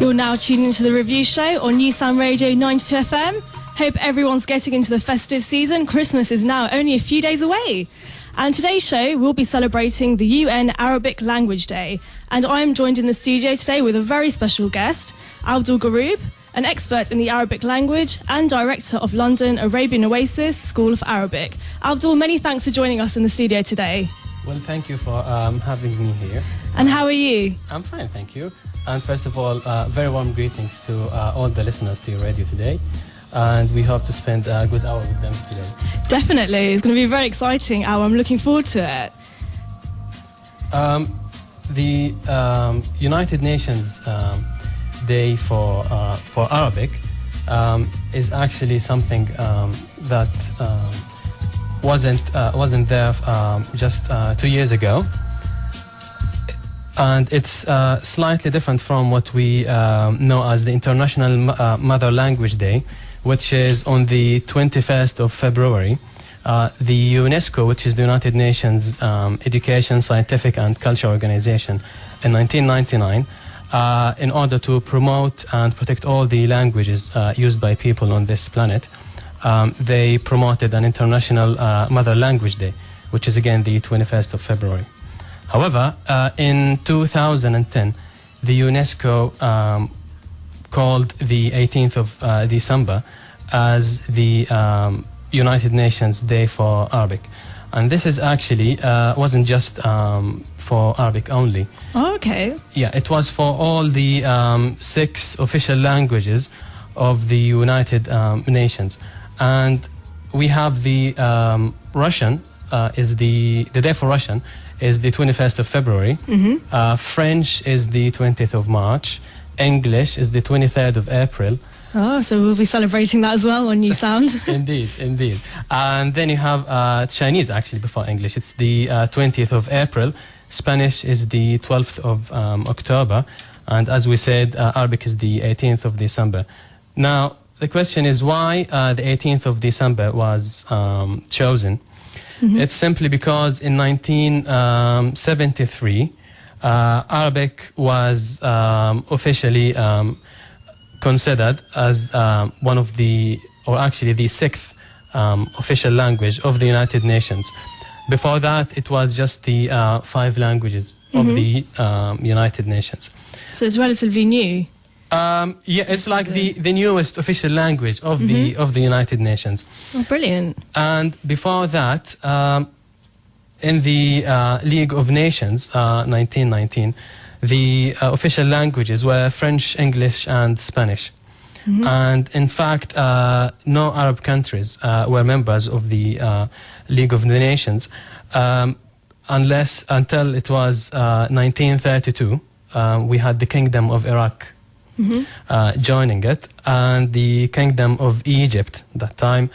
You're now tuning into the review show on NuSound Radio 92 FM. Hope everyone's getting into the festive season. Christmas is now only a few days away. And today's show, we'll be celebrating the UN Arabic Language Day. And I am joined in the studio today with a very special guest, Abdul Garoub, an expert in the Arabic language and director of London Arabian Oasis School of Arabic. Abdul, many thanks for joining us in the studio today. Well, thank you for having me here. And how are you? I'm fine, thank you. And first of all, very warm greetings to all the listeners to your radio today. And we hope to spend a good hour with them today. Definitely. It's going to be a very exciting hour. I'm looking forward to it. The United Nations Day for Arabic is actually something that wasn't there just 2 years ago. And it's slightly different from what we know as the International Mother Language Day, which is on the 21st of February. The UNESCO, which is the United Nations Education, Scientific and Culture Organization, in 1999, in order to promote and protect all the languages used by people on this planet, they promoted an International Mother Language Day, which is again the 21st of February. However, in 2010, the UNESCO called the 18th of December as the United Nations Day for Arabic. And this is actually wasn't just for Arabic only. Oh, okay. Yeah, it was for all the 6 official languages of the United Nations. And we have the Russian, is the day for Russian is the 21st of February. Mm-hmm. French is the 20th of March. English is the 23rd of April. Oh, so we'll be celebrating that as well on NuSound. Indeed. And then you have Chinese, actually, before English. It's the 20th of April. Spanish is the 12th of October. And as we said, Arabic is the 18th of December. Now, the question is why the 18th of December was chosen. Mm-hmm. It's simply because in 1973, Arabic was officially considered as one of the, or actually the 6th official language of the United Nations. Before that, it was just the 5 languages of the United Nations. So it's relatively new. Yeah, it's like the newest official language of the United Nations. Oh, brilliant. And before that, in the League of Nations, 1919, the official languages were French, English, and Spanish. Mm-hmm. And in fact, no Arab countries were members of the League of the Nations until it was 1932. We had the Kingdom of Iraq joining it, and the Kingdom of Egypt at that time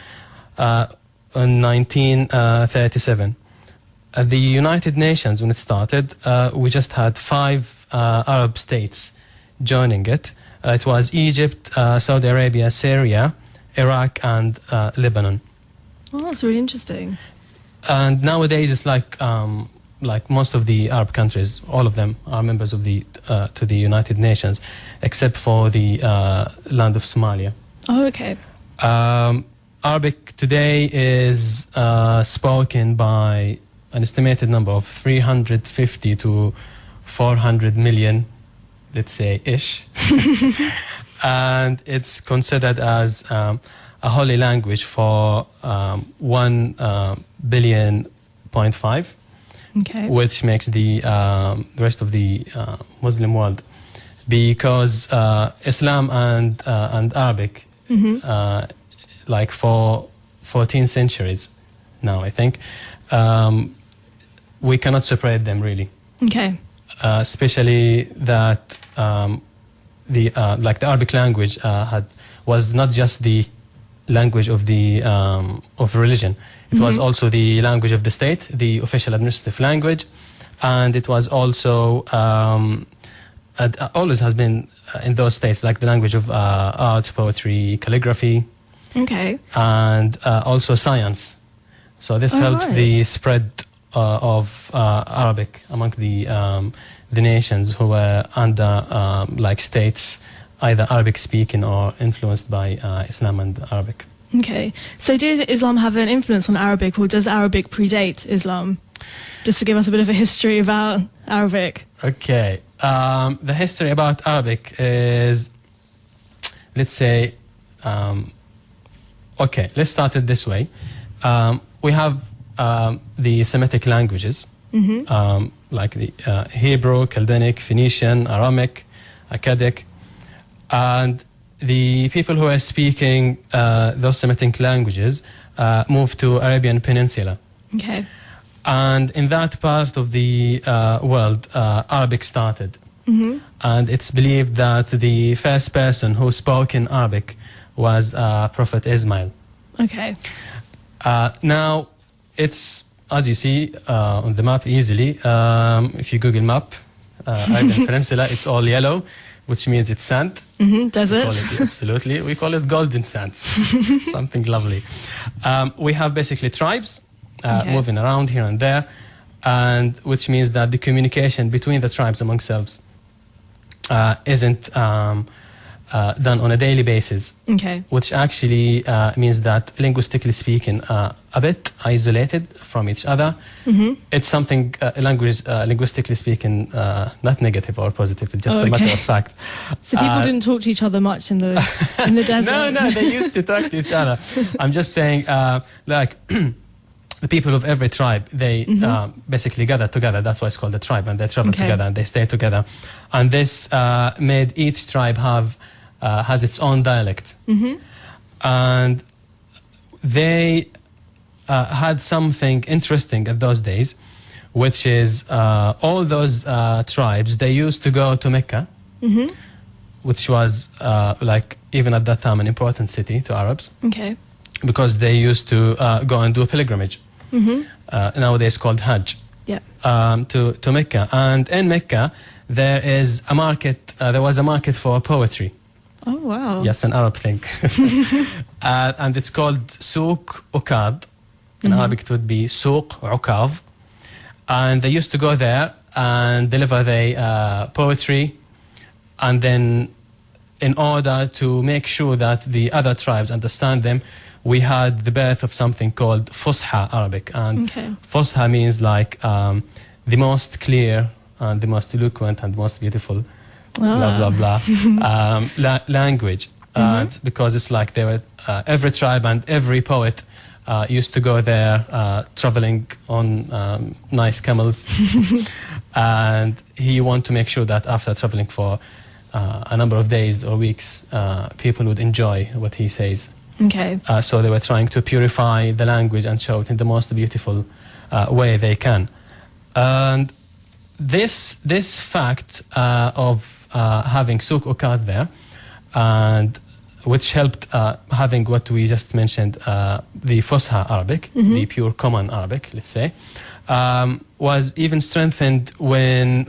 in 1937. The United Nations, when it started, we just had 5 Arab states joining it. It was Egypt, Saudi Arabia, Syria, Iraq, and Lebanon. Oh, that's really interesting. And nowadays, it's like most of the Arab countries, all of them are members of the to the United Nations, except for the land of Somalia. Oh, okay. Arabic today is spoken by an estimated number of 350 to 400 million, let's say, ish. And it's considered as a holy language for 1.5 billion. Okay. Which makes the rest of the Muslim world, because Islam and Arabic, like for 14 centuries now, I think, we cannot separate them really. Okay. Especially that the Arabic language was not just the language of the of religion. It was also the language of the state, the official administrative language, and it was also always has been in those states like the language of art, poetry, calligraphy, and also science. So this helped the spread of Arabic among the the nations who were under like states, either Arabic speaking or influenced by Islam and Arabic. Okay. So did Islam have an influence on Arabic, or does Arabic predate Islam? Just to give us a bit of a history about Arabic. Okay. The history about Arabic is, let's say, okay, let's start it this way. We have the Semitic languages, like the Hebrew, Chaldanic, Phoenician, Aramic, Akkadic, and the people who are speaking those Semitic languages moved to Arabian Peninsula. Okay. And in that part of the world, Arabic started. And it's believed that the first person who spoke in Arabic was Prophet Ismail. Okay. Now, it's, as you see on the map easily, if you Google map, Arabian Peninsula, it's all yellow, which means it's sand. Desert. Absolutely. We call it golden sands. Something lovely. We have basically tribes moving around here and there, and which means that the communication between the tribes among themselves isn't done on a daily basis. Okay. Which actually means that linguistically speaking, a bit isolated from each other. It's something linguistically speaking, not negative or positive. It's just a matter of fact. So people didn't talk to each other much in the desert. No, they used to talk to each other. I'm just saying, like. The people of every tribe, they basically gather together. That's why it's called a tribe. And they travel together and they stay together. And this made each tribe has its own dialect. And they had something interesting at those days, which is all those tribes, they used to go to Mecca, which was like even at that time an important city to Arabs. Okay. Because they used to go and do a pilgrimage. Nowadays called Hajj. Yeah. To Mecca. And in Mecca, there is a market. There was a market for poetry. Oh, wow. Yes, an Arab thing. And it's called Souk Ukad. In Arabic, it would be Souk Ukav. And they used to go there and deliver their poetry. And then, in order to make sure that the other tribes understand them, we had the birth of something called Fusha Arabic. And Fusha means like the most clear and the most eloquent and most beautiful, blah, blah, blah, language. Because it's like they were, every tribe and every poet used to go there traveling on nice camels. And he wanted to make sure that after traveling for a number of days or weeks, people would enjoy what he says. Okay. So they were trying to purify the language and show it in the most beautiful way they can. And this fact of having Souk Ukad there, and which helped having what we just mentioned, the Fusha Arabic, the pure common Arabic, let's say, was even strengthened when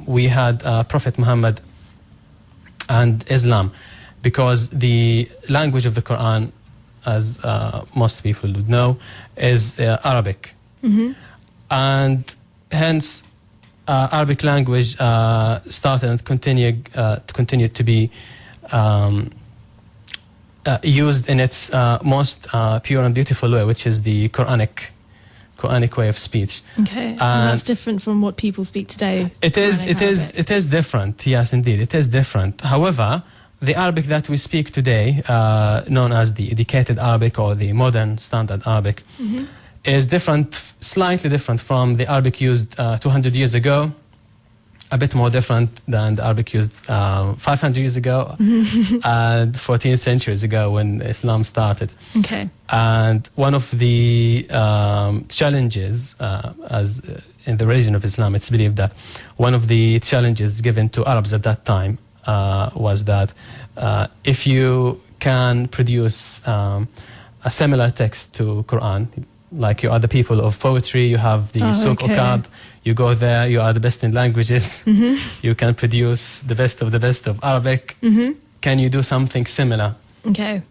we had Prophet Muhammad and Islam. Because the language of the Quran, as most people would know, is Arabic. And hence, Arabic language started and continued to be used in its most pure and beautiful way, which is the Quranic way of speech. Okay, and that's different from what people speak today. It is different. Yes, indeed, it is different. However, the Arabic that we speak today, known as the educated Arabic or the modern standard Arabic, is different, slightly different from the Arabic used 200 years ago, a bit more different than the Arabic used 500 years ago and 14 centuries ago when Islam started. Okay. And one of the challenges, as in the religion of Islam, it's believed that one of the challenges given to Arabs at that time was that if you can produce a similar text to Quran, like you are the people of poetry, you have the Souk Ukad, you go there, you are the best in languages, you can produce the best of Arabic. Can you do something similar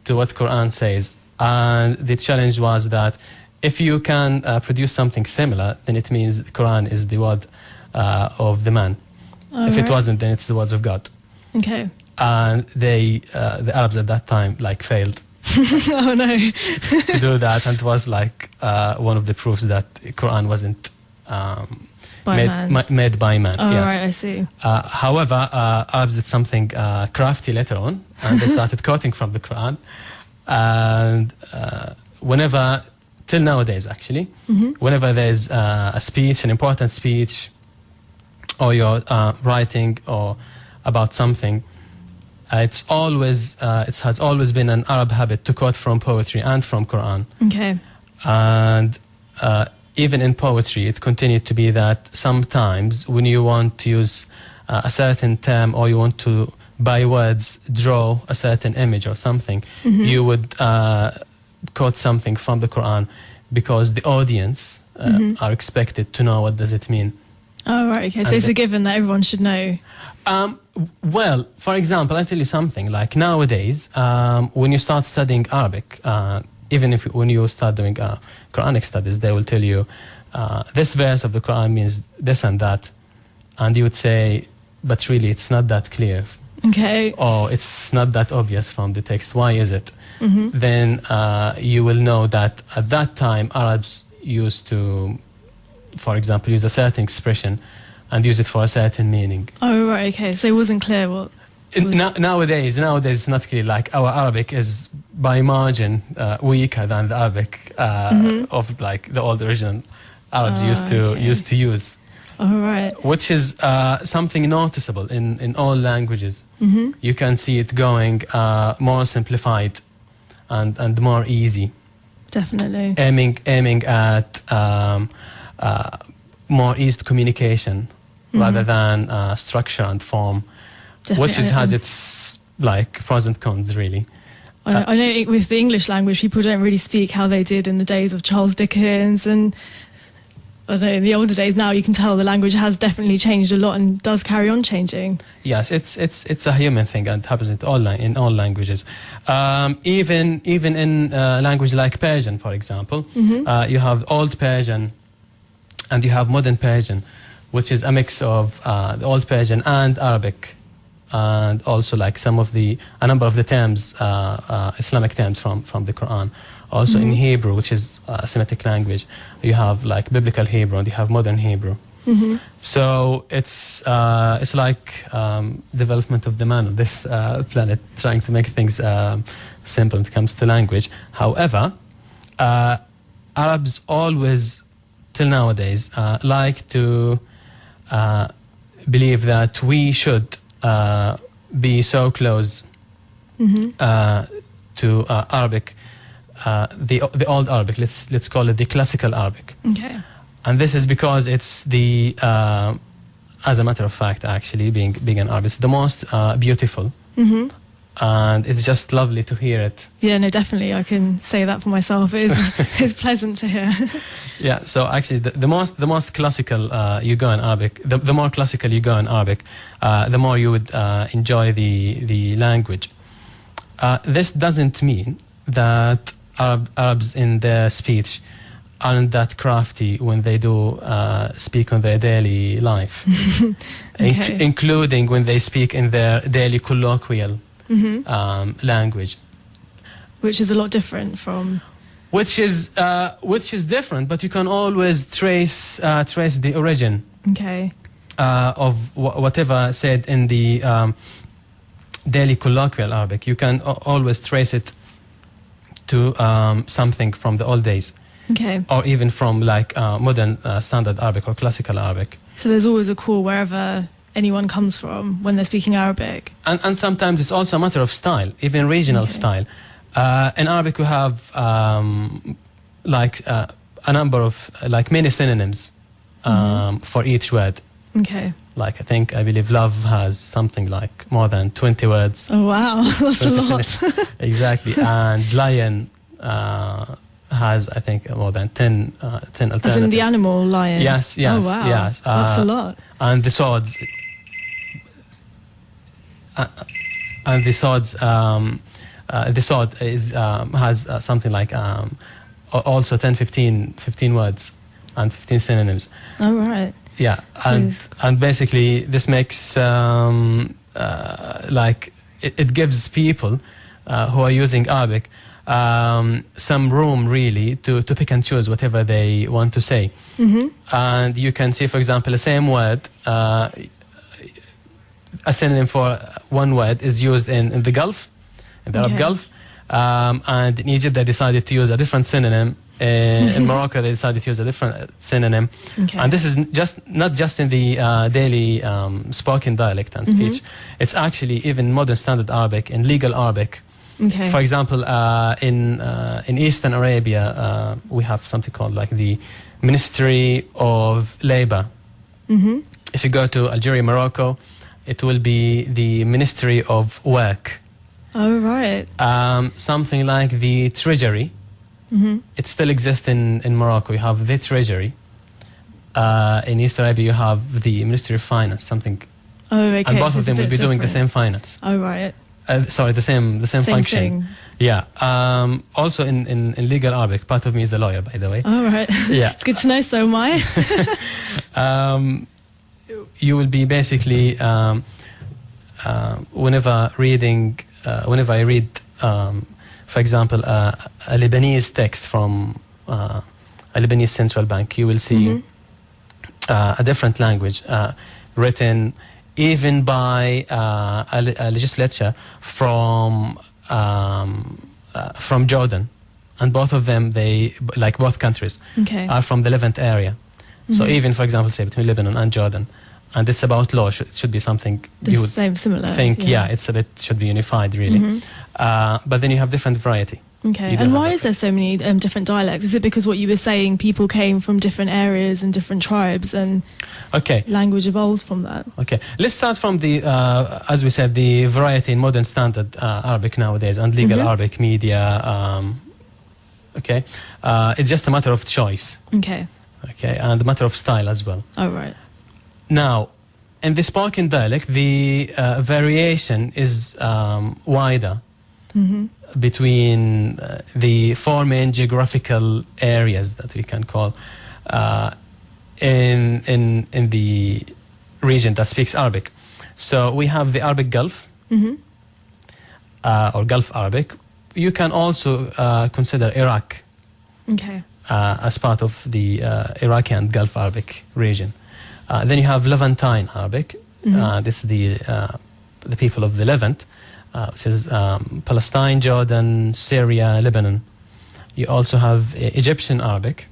to what Quran says? And the challenge was that if you can produce something similar, then it means the Quran is the word of the man. Oh, If it right. wasn't, then it's the words of God. Okay. And the Arabs at that time like failed Oh no. to do that, and it was like one of the proofs that Quran wasn't By man. made by man. Oh, Yes. right, I see. However, Arabs did something crafty later on, and they started quoting from the Quran. And whenever, till nowadays actually, whenever there's a speech, an important speech, or you're writing or about something, it has always been an Arab habit to quote from poetry and from Quran. Okay. And even in poetry, it continued to be that sometimes when you want to use a certain term, or you want to, by words, draw a certain image or something, you would quote something from the Quran, because the audience are expected to know what does it mean. Oh, right, okay. So it's a given that everyone should know. Well, for example, I'll tell you something. Like nowadays, when you start studying Arabic, even when you start doing Quranic studies, they will tell you this verse of the Quran means this and that. And you would say, but really it's not that clear. Okay. Or it's not that obvious from the text. Why is it? Then you will know that at that time, Arabs used to, for example, use a certain expression and use it for a certain meaning. Oh, right, okay. So it wasn't clear what... Nowadays it's not clear. Like our Arabic is by margin weaker than the Arabic of like the old original Arabs used to use. All right. Which is something noticeable in all languages. You can see it going more simplified and more easy. Definitely. Aiming at more ease to communication rather than structure and form. Definitely. Which has its like pros and cons, really. I know with the English language, people don't really speak how they did in the days of Charles Dickens, and I don't know, in the older days now, you can tell the language has definitely changed a lot and does carry on changing. Yes, it's a human thing, and it happens in all languages. Even in language like Persian, for example, you have Old Persian and you have Modern Persian, which is a mix of the Old Persian and Arabic. And also like a number of the terms, Islamic terms from the Quran. Also in Hebrew, which is a Semitic language, you have like biblical Hebrew and you have modern Hebrew. So it's like development of the man of this planet, trying to make things simple when it comes to language. However, Arabs always, till nowadays, like to believe that we should be so close to Arabic, the old Arabic. Let's call it the classical Arabic. Okay. And this is because it's the, as a matter of fact, actually being an Arab, it's the most beautiful, and it's just lovely to hear it. Yeah, no, definitely. I can say that for myself. It's pleasant to hear. Yeah. So actually, the most classical you go in Arabic, the more classical you go in Arabic, the more you would enjoy the language. This doesn't mean that Arabs in their speech aren't that crafty when they do speak on their daily life, Okay. including when they speak in their daily colloquial language, Which is a lot different from... which is different, but you can always trace the origin Okay. of whatever said in the daily colloquial Arabic. You can always trace it to something from the old days. Okay. Or even from like modern standard Arabic or classical Arabic. So there's always a call wherever anyone comes from when they're speaking Arabic. And sometimes it's also a matter of style, even regional style. In Arabic we have like a number of like many synonyms for each word. Okay. Like I believe love has something like more than 20 words. Oh wow, that's a 20 lot. Exactly. And lion has, I think, more than 10 alternatives. As in the animal lion? Yes, Oh wow, yes. that's a lot. And the swords. The sword is has something like also 15 words and 15 synonyms. Oh right. Yeah, and basically this makes like it gives people who are using Arabic some room really to pick and choose whatever they want to say. And you can see, for example, the same word, a synonym for one word is used in the Gulf, in the Arab Gulf, and in Egypt they decided to use a different synonym. In Morocco they decided to use a different synonym. And this is not just in the daily spoken dialect and speech. It's actually even modern standard Arabic, in legal Arabic. For example, in Eastern Arabia we have something called like the Ministry of Labor. If you go to Algeria, Morocco, it will be the Ministry of Work. Oh, right. Something like the Treasury. It still exists in Morocco. You have the Treasury. In East Arabia, you have the Ministry of Finance, something. Oh, okay. And both of them will be doing the same finance. Oh, right. Sorry, the same function. Thing. Yeah. Also in legal Arabic, part of me is a lawyer, by the way. Oh, right. Yeah. It's good to know, so am I. You will be basically, whenever I read, for example, a Lebanese text from a Lebanese central bank, you will see a different language written even by a legislature from Jordan. And both of them, both countries, are from the Levant area. So even, for example, say between Lebanon and Jordan, and it's about law, it should be something you would similar. think, should be unified, really. But then you have different variety. Okay, and why is there so many different dialects? Is it because what you were saying, people came from different areas and different tribes, and language evolved from that? Okay, let's start from the, as we said, the variety in modern standard Arabic nowadays and legal Arabic media. It's just a matter of choice. Okay, and a matter of style as well. Oh, right. Now, in the spoken dialect, the variation is wider between the four main geographical areas that we can call in the region that speaks Arabic. So we have the Arabic Gulf, or Gulf Arabic. You can also consider Iraq as part of the Iraqi and Gulf Arabic region. Then you have Levantine Arabic. This is the people of the Levant, which is Palestine, Jordan, Syria, Lebanon. You also have Egyptian Arabic.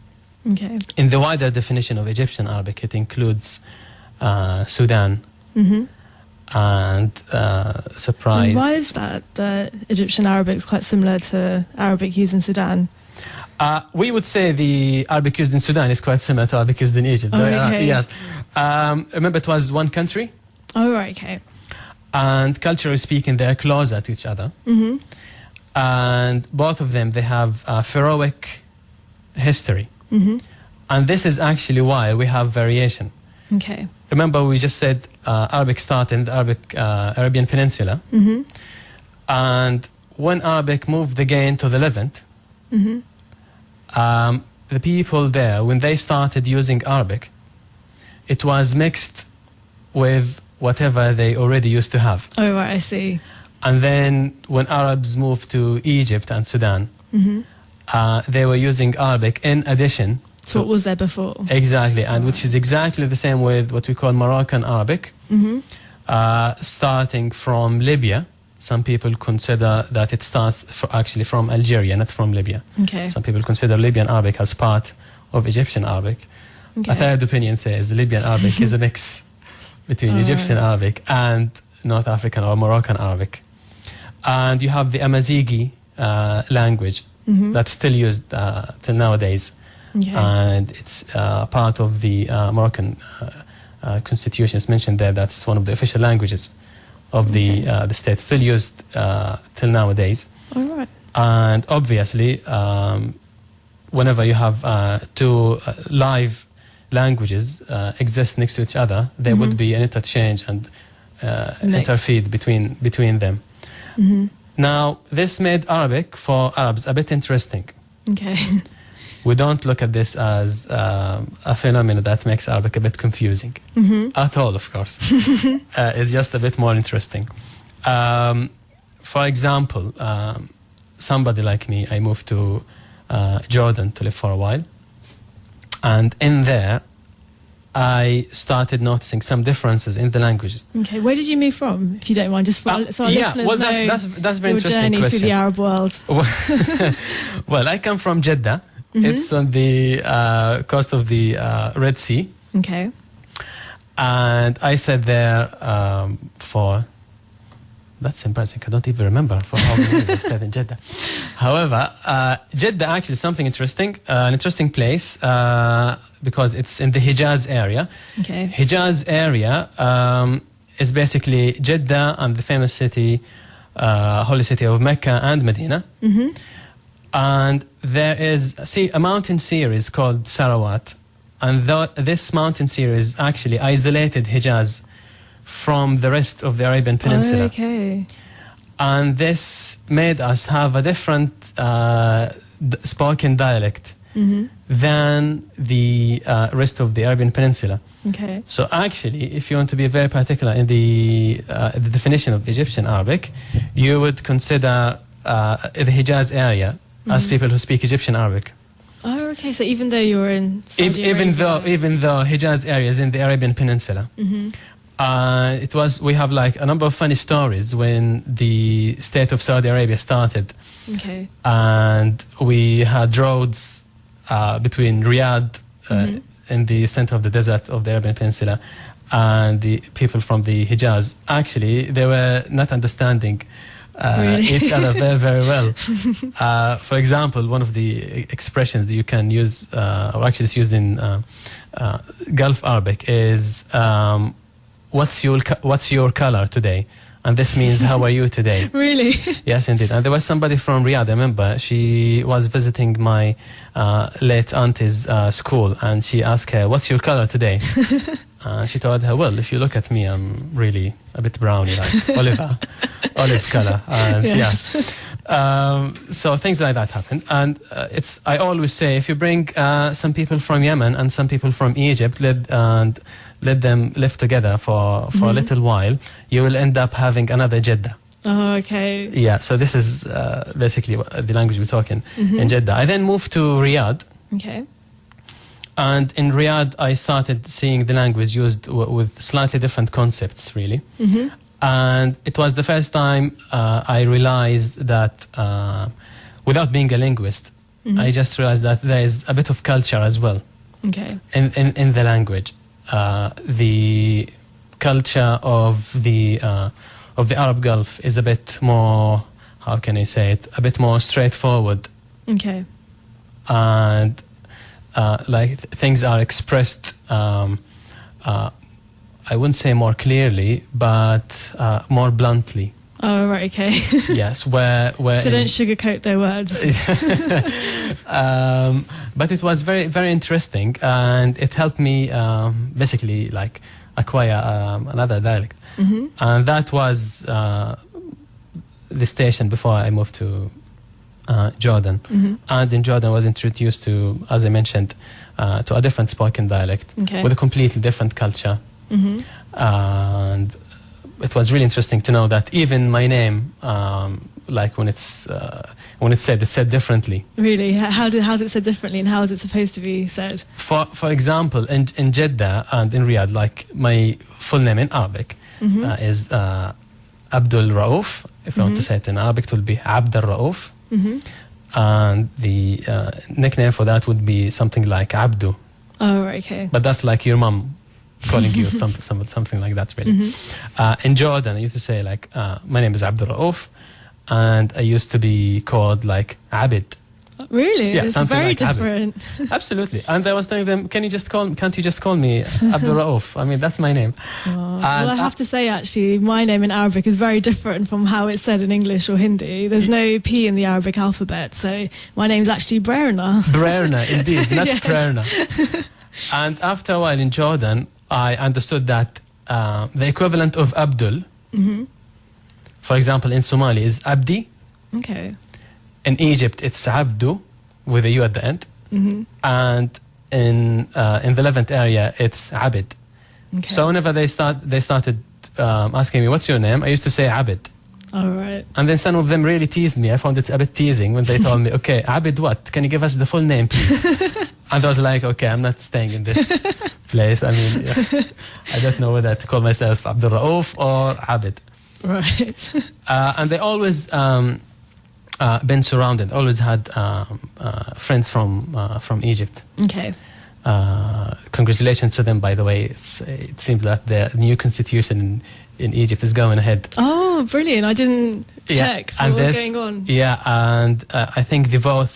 In the wider definition of Egyptian Arabic, it includes Sudan and surprise. Why is that? The Egyptian Arabic is quite similar to Arabic used in Sudan. We would say the Arabic used in Sudan is quite similar to Arabic used in Egypt. Yes. Remember, it was one country. Oh, right, okay. And culturally speaking, they are closer to each other. And both of them, they have a pharaohic history. And this is actually why we have variation. Remember, we just said Arabic started in the Arabian Peninsula. And when Arabic moved again to the Levant, the people there, when they started using Arabic, it was mixed with whatever they already used to have. Oh, right, I see. And then when Arabs moved to Egypt and Sudan, they were using Arabic in addition to what was there before. Exactly, and which is exactly the same with what we call Moroccan Arabic, starting from Libya. Some people consider that it starts actually from Algeria, not from Libya. Some people consider Libyan Arabic as part of Egyptian Arabic. A third opinion says Libyan Arabic is a mix between Egyptian Arabic and North African or Moroccan Arabic. And you have the Amazighi language that's still used till nowadays. And it's part of the Moroccan constitution. It's mentioned there. That's one of the official languages of the state, still used till nowadays. And obviously, whenever you have two live languages exist next to each other, there would be an interchange and interfeed between them. Now, this made Arabic for Arabs a bit interesting. we don't look at this as a phenomenon that makes Arabic a bit confusing. At all, of course. It's just a bit more interesting. For example, somebody like me, I moved to Jordan to live for a while. And in there, I started noticing some differences in the languages. Okay, where did you move from, if you don't mind, just for so our listeners well, know that's a very your interesting journey question. through the Arab world? Well, I come from Jeddah. It's on the coast of the Red Sea. Okay. And I stayed there for... That's embarrassing. I don't even remember for how many years I stayed in Jeddah. However, Jeddah actually is something interesting, an interesting place because it's in the Hijaz area. Okay. Hijaz area is basically Jeddah and the famous city, holy city of Mecca and Medina. And there is a mountain series called Sarawat. And this mountain series actually isolated Hijaz from the rest of the Arabian Peninsula. Okay. And this made us have a different spoken dialect than the rest of the Arabian Peninsula. Okay. So actually, if you want to be very particular in the definition of Egyptian Arabic, you would consider the Hijaz area as people who speak Egyptian Arabic. Oh, okay. So even though you're in Saudi Arabia, even though Hijaz area is in the Arabian Peninsula, we have like a number of funny stories when the state of Saudi Arabia started. Okay. And we had roads between Riyadh in the center of the desert of the Arabian Peninsula and the people from the Hijaz. Actually, they were not understanding each other very, very well. For example, one of the expressions that you can use, or actually it's used in Gulf Arabic, is what's your color today? And this means how are you today? Really? Yes, indeed. And there was somebody from Riyadh, I remember, she was visiting my late auntie's school, and she asked her, what's your color today? She told her, well, if you look at me, I'm really a bit browny, like olive color. And yes. So things like that happen. And I always say, if you bring some people from Yemen and some people from Egypt and let them live together for a little while, you will end up having another Jeddah. Oh, okay. Yeah, so this is basically the language we're talking in Jeddah. I then moved to Riyadh. Okay. And in Riyadh, I started seeing the language used with slightly different concepts, really. And it was the first time I realized that, without being a linguist, I just realized that there is a bit of culture as well. Okay. In the language. The culture of the Arab Gulf is a bit more, how can I say it, a bit more straightforward. Okay. And things are expressed, I wouldn't say more clearly, but more bluntly. Oh, right, okay. Yes, where so don't sugarcoat their words. But it was very, very interesting, and it helped me basically like acquire another dialect. And that was the station before I moved to Jordan. And in Jordan I was introduced to, as I mentioned, to a different spoken dialect with a completely different culture. And it was really interesting to know that even my name, like when it's said differently. Really? How's it said differently, and how is it supposed to be said? For example, in Jeddah and in Riyadh, like my full name in Arabic is Abdul Rauf. If you want to say it in Arabic, it will be Abdul Rauf. And the nickname for that would be something like Abdu. Oh, right, okay. But that's like your mom calling you something like that, really. In Jordan, I used to say like, my name is Abdul Rauf, and I used to be called like Abid. Really? Yeah, it's something very like different. Absolutely. And I was telling them, can't you just call me Abdul Rauf? I mean, that's my name. Well, I have to say, actually, my name in Arabic is very different from how it's said in English or Hindi. There's no P in the Arabic alphabet, so my name's actually Prerna. Prerna, indeed, not Prerna. And after a while in Jordan, I understood that the equivalent of Abdul, for example, in Somali is Abdi. Okay. In Egypt, it's Abdu with a U at the end. and in the Levant area it's Abid. Okay. So whenever they started asking me, what's your name, I used to say Abid. All right. And then some of them really teased me. I found it a bit teasing when they told me, okay, Abid what? Can you give us the full name, please? And I was like, okay, I'm not staying in this place. I mean, I don't know whether to call myself Abdul Garoub or Abid. Right. And they always been surrounded, always had friends from Egypt. Okay. Congratulations to them, by the way. It seems that the new constitution in Egypt is going ahead. Oh, brilliant. I didn't check what was going on. Yeah, and I think the vote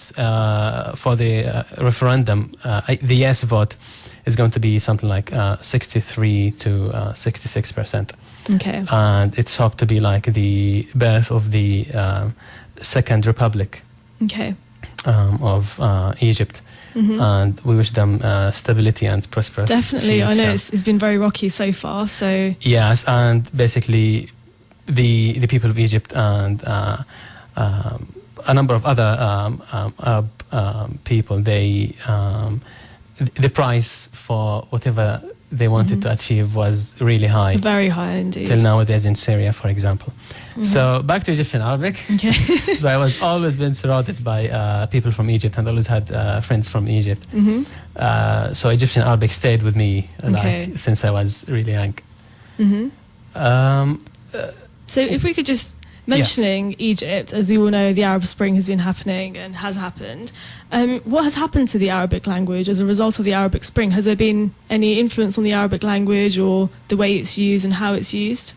for the referendum, the yes vote, is going to be something like 63 to 66%. Okay. And it's hoped to be like the birth of the Second Republic Okay. of Egypt. And we wish them stability and prosperous Definitely. I future. know it's been very rocky so far, so... Yes, and basically the people of Egypt and a number of other Arab people, the price for whatever they wanted to achieve was really high. Very high indeed. Till nowadays in Syria, for example. So back to Egyptian Arabic. Okay. So I was always been surrounded by people from Egypt and always had friends from Egypt. So Egyptian Arabic stayed with me like since I was really young. So if we could just mentioning Egypt, as we all know, the Arab Spring has been happening and has happened. What has happened to the Arabic language as a result of the Arabic Spring? Has there been any influence on the Arabic language or the way it's used and how it's used?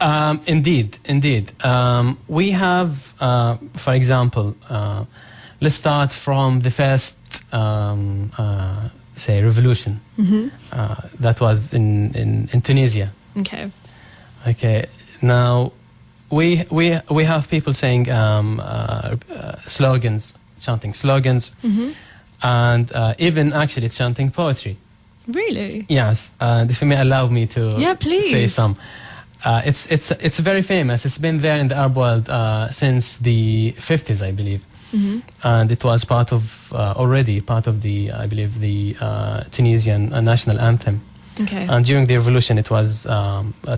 Indeed. We have, for example, let's start from the first, say, revolution that was in Tunisia. Okay. Now, we have people saying slogans, chanting slogans, and even actually chanting poetry. Really? Yes. And if you may allow me to say some. It's very famous. It's been there in the Arab world since the 50s, I believe. And it was already part of the, I believe, the Tunisian national anthem. Okay. And during the revolution, it was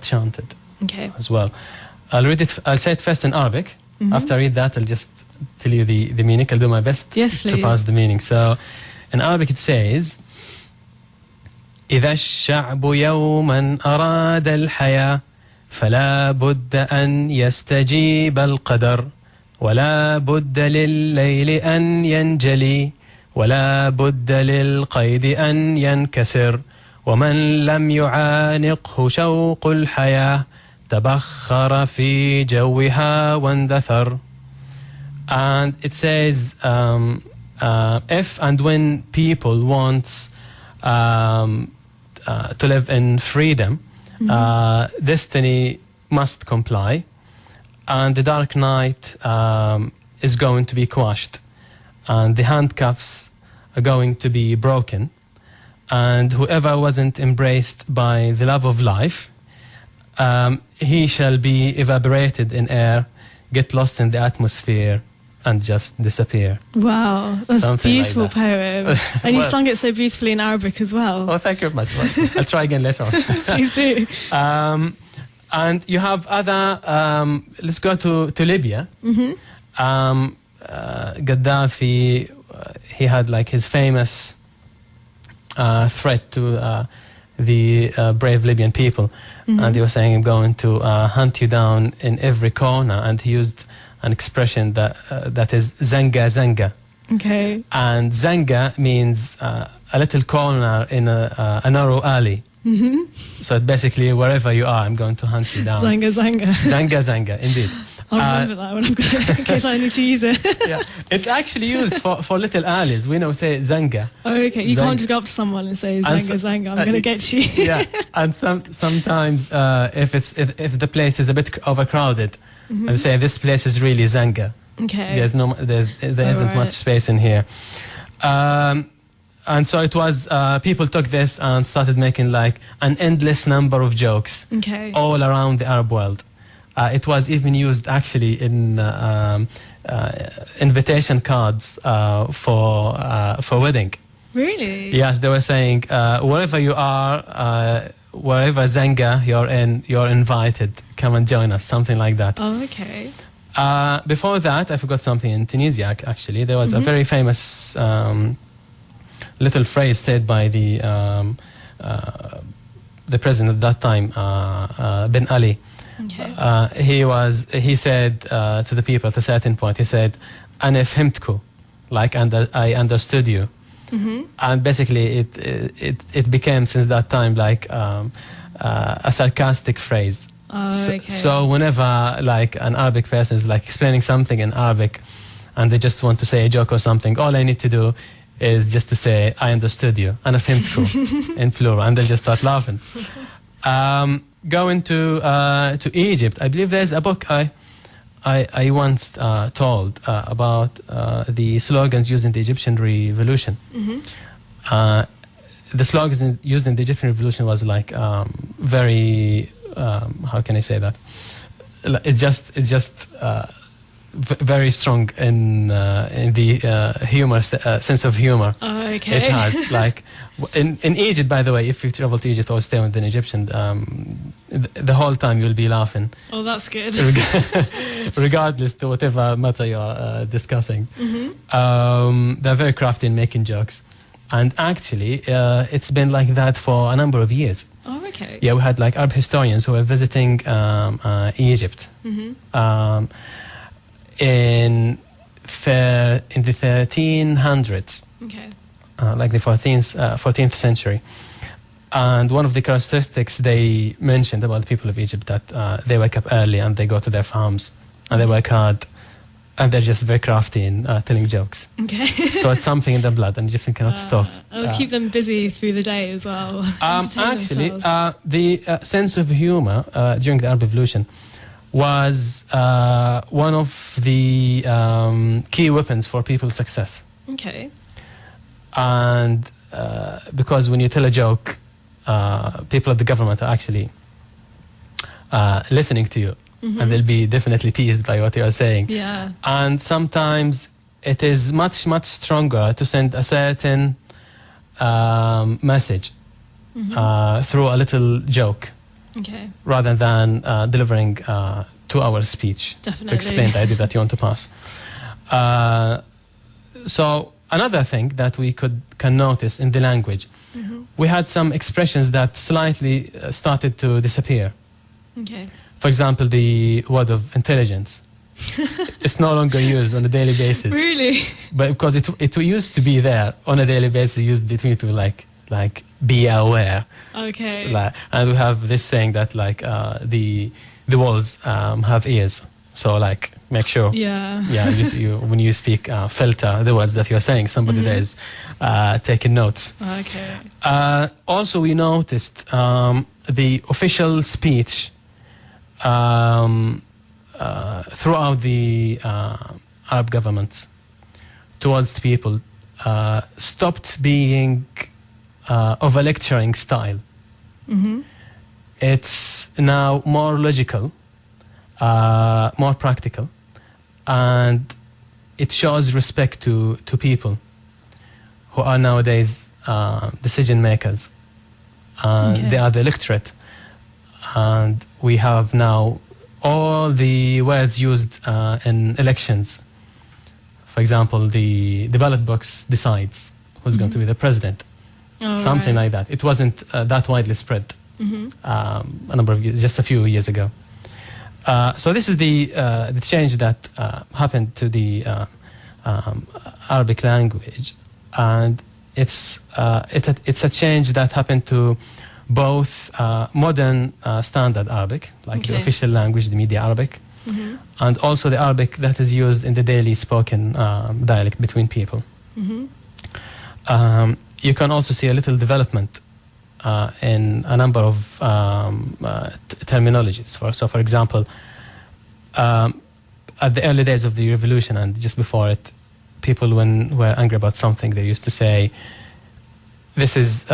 chanted as well. I'll say it first in Arabic. After I read that, I'll just tell you the meaning. I'll do my best to pass the meaning. So in Arabic it says, إذا الشعب يوما أراد الحياة فلا بد أن يستجيب القدر ولا بد للليل أن ينجلي ولا بد للقيد أن ينكسر ومن لم يعانقه شوق الحياة تبخر في جوها واندثر. And it says if and when people want to live in freedom, destiny must comply, and the dark night is going to be quashed, and the handcuffs are going to be broken, and whoever wasn't embraced by the love of life, he shall be evaporated in air, get lost in the atmosphere, and just disappear. Wow, that's Something a beautiful like that. poem. And you sung it so beautifully in Arabic as well. Oh, thank you very much. I'll try again later on. Please do. And you have other, let's go to Libya. Gaddafi, he had like his famous threat to the brave Libyan people. And he was saying, I'm going to hunt you down in every corner. And he used an expression that is zanga zanga. Okay. And zanga means a little corner in a narrow alley. So basically, wherever you are, I'm going to hunt you down. Zanga zanga. Zanga zanga, indeed. I'll remember that when I'm going, in case I need to use it. Yeah, it's actually used for little alleys. We know say zanga. Oh, okay. You can't just go up to someone and say zanga zanga. I'm going to get you. Yeah, and sometimes if the place is a bit overcrowded, and say this place is really zanga. Okay. There isn't much space in here. And so it was, people took this and started making like an endless number of jokes all around the Arab world. It was even used actually in invitation cards for wedding. Really? Yes, they were saying wherever you are, wherever Zenga you're in, you're invited. Come and join us, something like that. Oh, okay. Before that, I forgot something in Tunisia. Actually, there was a very famous little phrase said by the president at that time, Ben Ali. Okay. He said to the people at a certain point, he said, "Ana fhimtku," like I understood you. And basically it became since that time like a sarcastic phrase. So whenever like an Arabic person is like explaining something in Arabic and they just want to say a joke or something, all I need to do is just to say I understood you, أنا فهمتكم, in plural, and they'll just start laughing. Going to Egypt, I believe there's a book I once told about the slogans used in the Egyptian Revolution. The slogans used in the Egyptian Revolution was like very how can I say that? It's just very strong in the humor sense of humor. Oh, okay. It has like in Egypt, by the way, if you travel to Egypt or stay with an Egyptian, the whole time you'll be laughing. Oh, that's good. Regardless to whatever matter you're discussing. They're very crafty in making jokes. And actually, it's been like that for a number of years. Oh, okay. Yeah, we had like Arab historians who were visiting Egypt in the 1300s. Okay. Like the 14th century. And one of the characteristics they mentioned about the people of Egypt that they wake up early and they go to their farms and they work hard and they're just very crafty in telling jokes. Okay. So it's something in the blood and Egyptian cannot stop. It'll keep them busy through the day as well. Actually, the sense of humor during the Arab Revolution was one of the key weapons for people's success. Okay. And because when you tell a joke, people at the government are actually listening to you, and they'll be definitely teased by what you are saying. Yeah. And sometimes it is much, much stronger to send a certain message through a little joke, rather than delivering 2-hour speech to explain the idea that you want to pass. So another thing that we can notice in the language, we had some expressions that slightly started to disappear. Okay. For example, the word of intelligence. It's no longer used on a daily basis. Really? But because it used to be there on a daily basis, used between people like be aware. Okay. And we have this saying that like the walls have ears. So like make sure. Yeah. Yeah. You when you speak, filter the words that you are saying. Somebody there is taking notes. Okay. Also, we noticed the official speech throughout the Arab governments towards the people stopped being of a lecturing style. It's now more logical, more practical, and it shows respect to people who are nowadays decision makers. They are the electorate, and we have now all the words used in elections. For example, the ballot box decides who's going to be the president. Something like that. It wasn't that widely spread a number of years, just a few years ago. So this is the change that happened to the Arabic language, and it's a change that happened to both modern standard Arabic, like the official language, the media Arabic, and also the Arabic that is used in the daily spoken dialect between people. You can also see a little development in a number of terminologies. So, for example, at the early days of the revolution and just before it, people, when were angry about something, they used to say, this is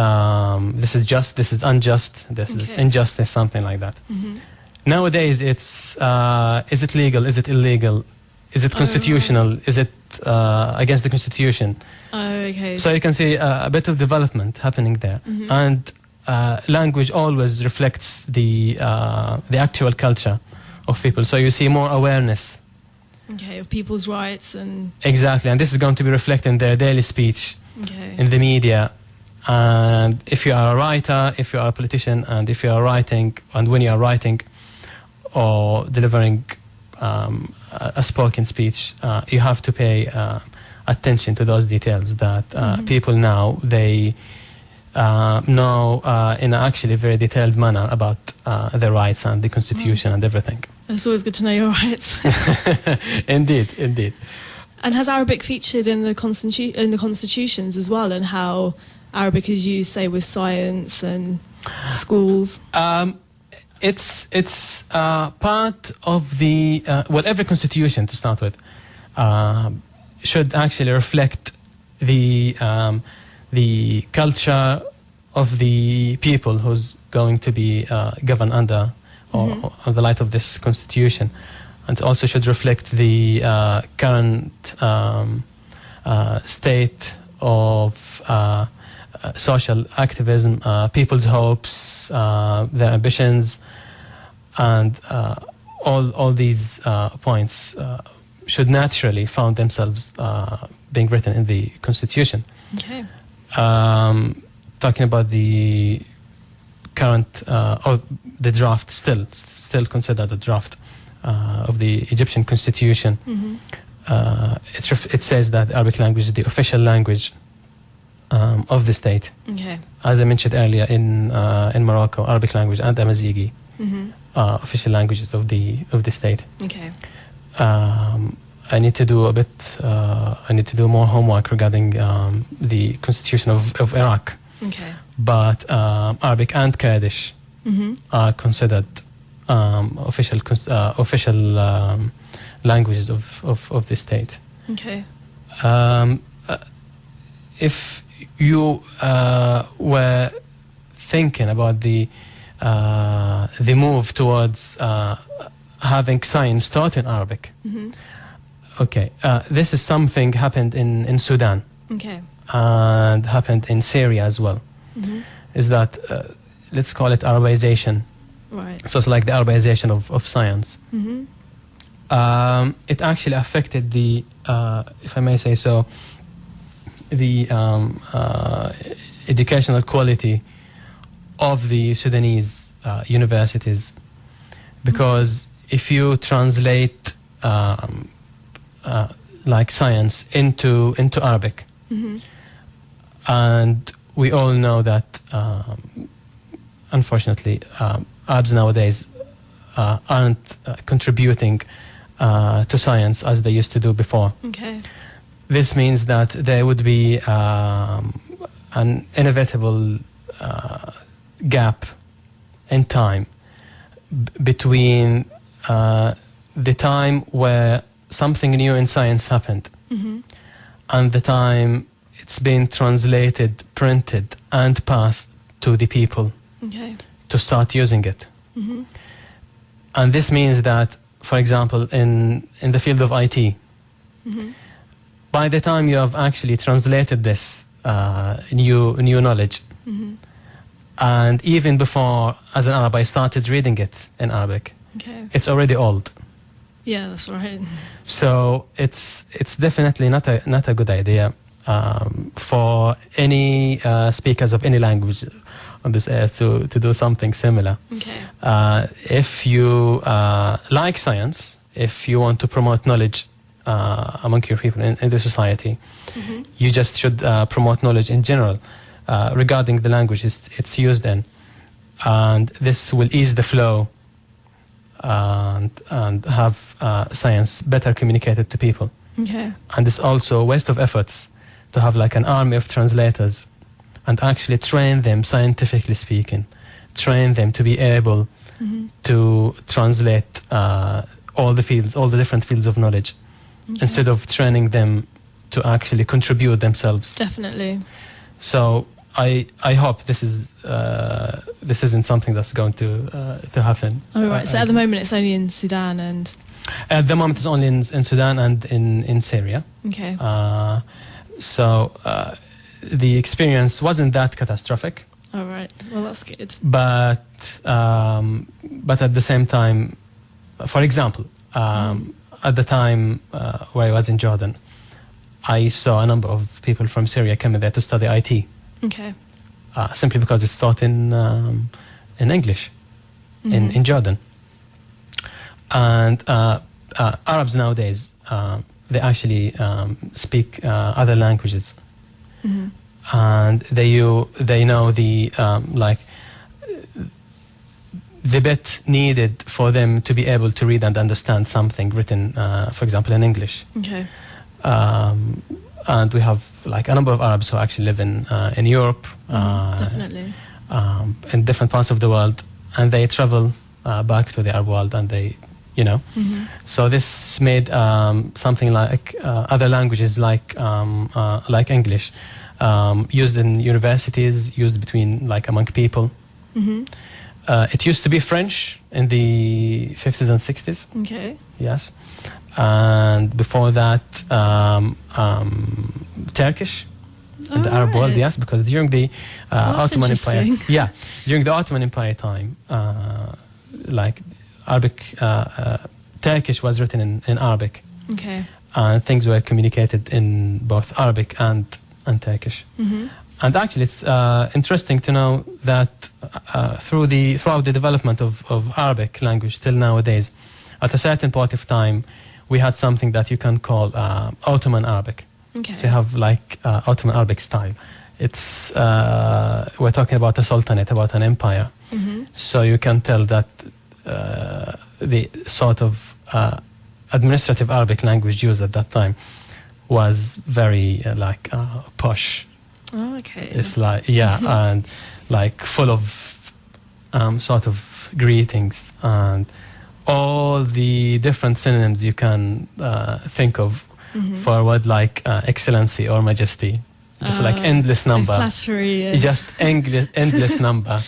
just, this is unjust, this is injustice, something like that. Nowadays, it's is it legal? Is it illegal? Is it constitutional? Is it against the constitution? Oh, okay. So you can see a bit of development happening there, and language always reflects the actual culture of people. So you see more awareness. Okay, of people's rights and... Exactly, and this is going to be reflected in their daily speech, in the media. And if you are a writer, if you are a politician, and if you are writing, and when you are writing or delivering a spoken speech, you have to pay attention to those details that people now, they know in an actually very detailed manner about their rights and the constitution and everything. It's always good to know your rights. Indeed, indeed. And has Arabic featured in the constitutions as well, and how Arabic is used, say, with science and schools? It's part of the every constitution, to start with, should actually reflect the culture of the people who's going to be governed under or on the light of this constitution, and also should reflect the current state of social activism, people's hopes, their ambitions, and all these points should naturally found themselves being written in the constitution. Okay. Talking about the current or the draft, still considered a draft of the Egyptian constitution. It says that Arabic language is the official language of the state. Okay. As I mentioned earlier, in Morocco, Arabic language and Amazighi are official languages of the state. Okay. I need to do I need to do more homework regarding the constitution of Iraq. Okay. But Arabic and Kurdish are considered official languages of the state. Okay. If you were thinking about the move towards having science taught in Arabic, okay, this is something happened in Sudan. Okay. And happened in Syria as well. Is that let's call it Arabization. Right. So it's like the Arabization of science. It actually affected the, if I may say so, the educational quality of the Sudanese universities, because if you translate like science into Arabic, and we all know that unfortunately Arabs nowadays aren't contributing to science as they used to do before. Okay. This means that there would be an inevitable gap in time between the time where something new in science happened and the time it's been translated, printed, and passed to the people to start using it. And this means that, for example, in the field of IT, by the time you have actually translated this new knowledge, and even before, as an Arab, I started reading it in Arabic, it's already old. Yeah, that's right. So it's definitely not a good idea for any speakers of any language on this earth to do something similar. If you like science, if you want to promote knowledge among your people in the society, you just should promote knowledge in general regarding the language it's used in, and this will ease the flow and have science better communicated to people. And it's also a waste of efforts to have like an army of translators and actually train them, scientifically speaking, train them to be able to translate all the different fields of knowledge, instead of training them to actually contribute themselves. Definitely. So I hope this isn't something that's going to happen. Oh, right. So at the moment it's only in Sudan and... At the moment it's only in Sudan and in Syria. Okay. So the experience wasn't that catastrophic. All right. Well, that's good. But at the same time, for example, at the time where I was in Jordan, I saw a number of people from Syria coming there to study IT. Okay. Simply because it's taught in English in Jordan. And Arabs nowadays, they actually speak other languages. And they know the the bit needed for them to be able to read and understand something written, for example, in English. Okay. And we have like a number of Arabs who actually live in Europe, Definitely. In different parts of the world, and they travel back to the Arab world, and they, so this made something like other languages like English used in universities, used between like among people. It used to be French in the 50s and 60s. Okay. Yes. And before that, Turkish in the Arab world, yes, because during the Ottoman Empire, during the Ottoman Empire time, like Arabic, Turkish was written in Arabic. Okay. And things were communicated in both Arabic and Turkish. And actually, it's interesting to know that throughout the development of Arabic language till nowadays, at a certain point of time, we had something that you can call Ottoman Arabic. Okay. So you have like Ottoman Arabic style. It's we're talking about a sultanate, about an empire. So you can tell that the sort of administrative Arabic language used at that time was very posh. Oh, okay. It's like and like full of sort of greetings and all the different synonyms you can think of for a word like excellency or majesty. Just like endless number. Flattery. Yes. Just endless number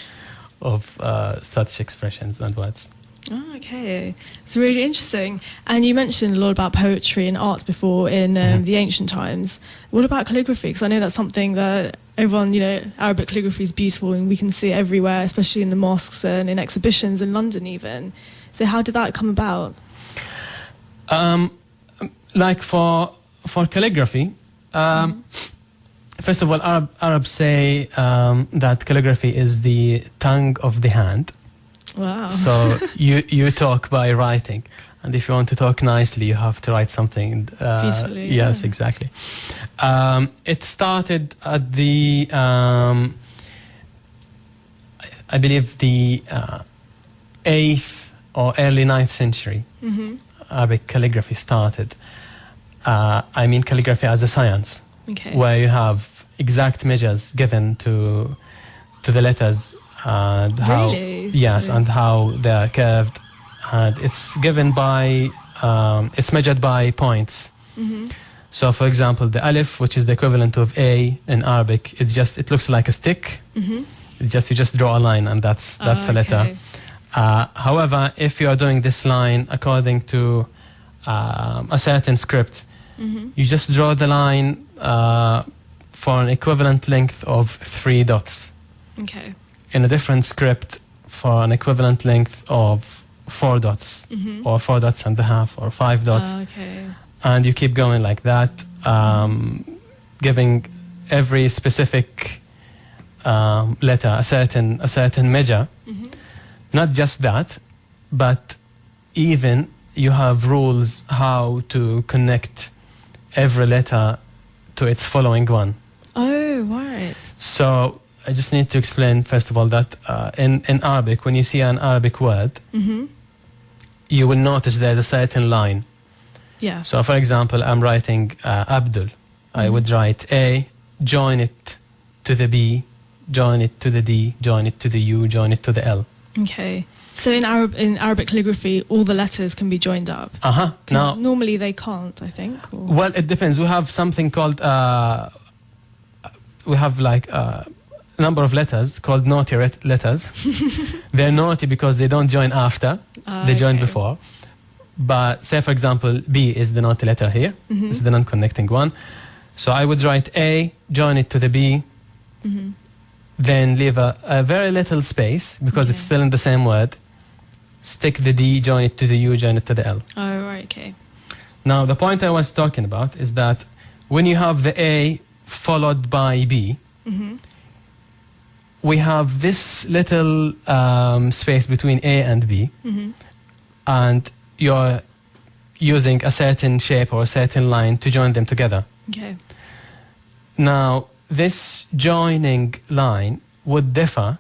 of such expressions and words. Oh, okay. It's really interesting. And you mentioned a lot about poetry and art before in the ancient times. What about calligraphy? Because I know that's something that everyone, Arabic calligraphy is beautiful and we can see it everywhere, especially in the mosques and in exhibitions in London even. So how did that come about? Like for calligraphy, first of all, Arabs say that calligraphy is the tongue of the hand. Wow. So you talk by writing, and if you want to talk nicely, you have to write something. Beautifully. Yes, exactly. It started at the, I believe, the 8th or early 9th century. Arabic calligraphy started. I mean calligraphy as a science, where you have exact measures given to the letters. And how, really? Yes, and how they are curved, and it's given by it's measured by points. So, for example, the alif, which is the equivalent of A in Arabic, it looks like a stick. It's just you just draw a line, and that's a letter. However, if you are doing this line according to a certain script, you just draw the line for an equivalent length of 3 dots. Okay. In a different script for an equivalent length of 4 dots, or 4 dots and a half, or 5 dots. Okay. And you keep going like that, giving every specific letter a certain measure. Not just that, but even you have rules how to connect every letter to its following one. Oh, right. So I just need to explain, first of all, that in Arabic, when you see an Arabic word, you will notice there's a certain line. Yeah. So, for example, I'm writing Abdul. I would write A, join it to the B, join it to the D, join it to the U, join it to the L. Okay. So in Arabic calligraphy, all the letters can be joined up. Now, normally they can't, I think. Or... Well, it depends. We have something called we have like number of letters called naughty letters. They're naughty because they don't join after, they join before. But say, for example, B is the naughty letter here. This is the non-connecting one. So I would write A, join it to the B, then leave a very little space because it's still in the same word. Stick the D, join it to the U, join it to the L. Oh, right, okay. Now, the point I was talking about is that when you have the A followed by B, we have this little space between A and B, and you're using a certain shape or a certain line to join them together. Okay. Now, this joining line would differ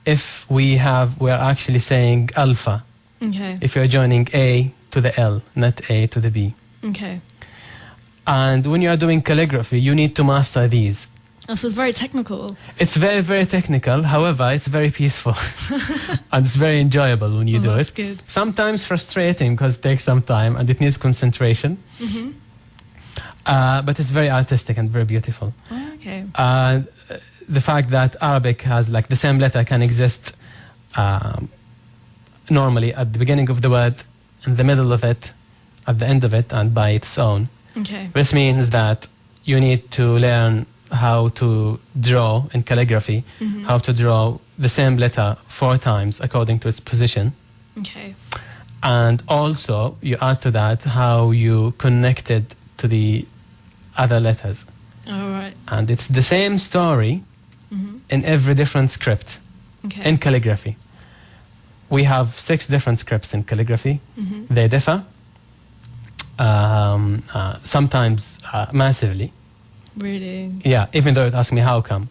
if we're actually saying alpha. Okay. If you're joining A to the L, not A to the B. Okay. And when you're doing calligraphy, you need to master these. Oh, so it's very technical. It's very, very technical. However, it's very peaceful. And it's very enjoyable when you do that's it. Good. Sometimes frustrating because it takes some time and it needs concentration. But it's very artistic and very beautiful. Oh, okay. The fact that Arabic has like the same letter can exist normally at the beginning of the word, in the middle of it, at the end of it, and by its own. Okay. This means that you need to learn how to draw in calligraphy, how to draw the same letter 4 times according to its position. Okay. And also, you add to that how you connect it to the other letters. All right. And it's the same story in every different script in calligraphy. We have 6 different scripts in calligraphy. They differ, sometimes massively. Really? Yeah, even though it asks me how come.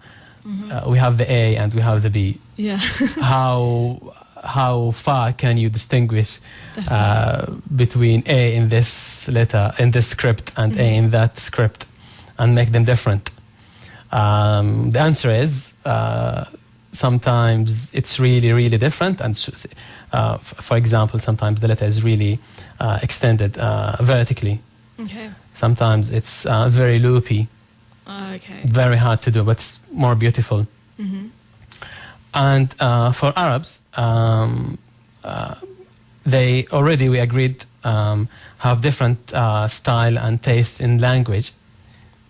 We have the A and we have the B. Yeah. How far can you distinguish between A in this letter, in this script, and A in that script, and make them different? The answer is sometimes it's really, really different. And for example, sometimes the letter is really extended vertically. Okay. Sometimes it's very loopy. Okay. Very hard to do, but it's more beautiful. And for Arabs, they already, we agreed, have different style and taste in language.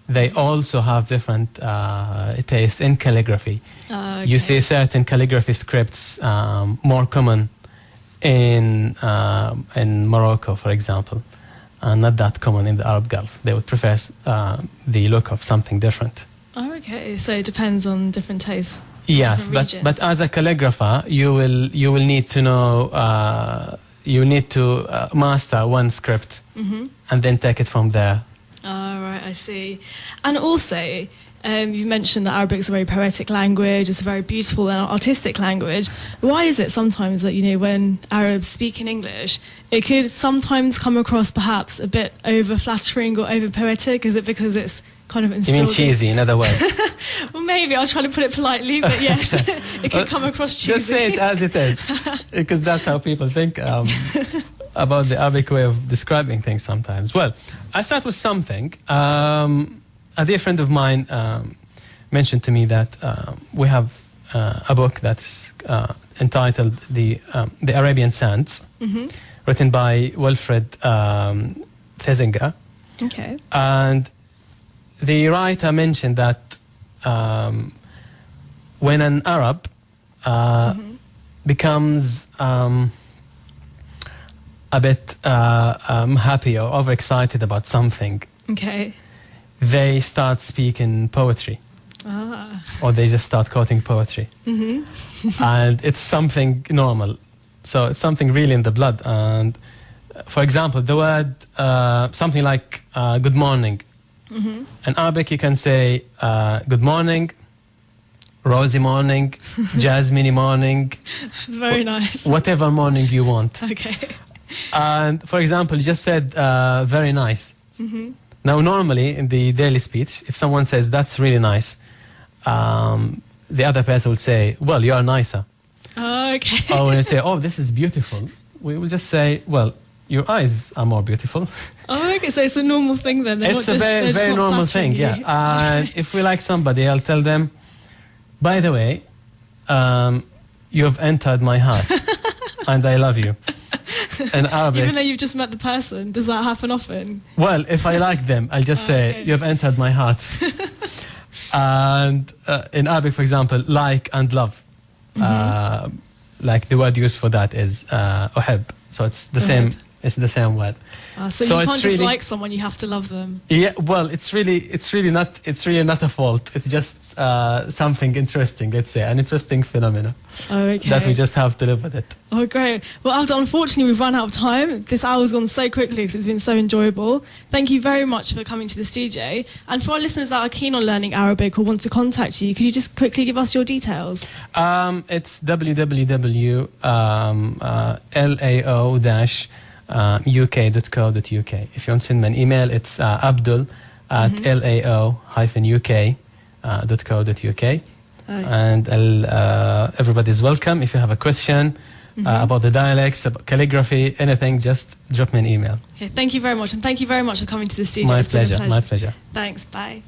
They also have different taste in calligraphy. Okay. You see certain calligraphy scripts more common in Morocco, for example, and not that common in the Arab Gulf. They would prefer the look of something different. Oh, okay. So it depends on different tastes. Yes, but as a calligrapher, you will need to know, you need to master one script and then take it from there. Oh, right, I see. And also, you mentioned that Arabic is a very poetic language, it's a very beautiful and artistic language. Why is it sometimes that, when Arabs speak in English, it could sometimes come across perhaps a bit over-flattering or over-poetic? Is it because it's kind of instilled? You mean cheesy, in other words? Well, maybe. I'll try to put it politely, but yes, it could come across cheesy. Just say it as it is, because that's how people think about the Arabic way of describing things sometimes. Well, I start with something. A dear friend of mine mentioned to me that we have a book that's entitled The Arabian Sands, written by Wilfred Thesiger. Okay. And the writer mentioned that when an Arab becomes a bit happy or overexcited about something, Okay. they start speaking poetry. Or they just start quoting poetry. And it's something normal. So it's something really in the blood. And for example, the word, something like good morning. In Arabic, you can say good morning, rosy morning, jasmine morning. Very nice. Whatever morning you want. Okay. And for example, you just said very nice. Now, normally in the daily speech, if someone says that's really nice, the other person will say, well, you are nicer. Oh, okay. Or when you say, oh, this is beautiful, we will just say, well, your eyes are more beautiful. Oh, okay. So it's a normal thing then. It's a very, very normal thing, yeah. And if we like somebody, I'll tell them, By the way, you have entered my heart, and I love you. In Arabic, Even though you've just met the person, does that happen often? well, if I like them, I'll just say, okay. you have entered my heart. And in Arabic, for example, like and love, like the word used for that is uhib. So it's the same. It's the same word. So you can't just like someone; you have to love them. Yeah, well, it's really not a fault. It's just something interesting. Let's say an interesting phenomenon that we just have to live with it. Oh, great. Well, Abdul, unfortunately, we've run out of time. This hour's gone so quickly because it's been so enjoyable. Thank you very much for coming to the studio. And for our listeners that are keen on learning Arabic or want to contact you, could you just quickly give us your details? It's www.lao-uk.co.uk. If you want to send me an email, it's abdul@lao-uk.co.uk. And everybody's welcome. If you have a question about the dialects, about calligraphy, anything, just drop me an email. Okay, thank you very much. And thank you very much for coming to the studio. My pleasure. My pleasure. Thanks. Bye.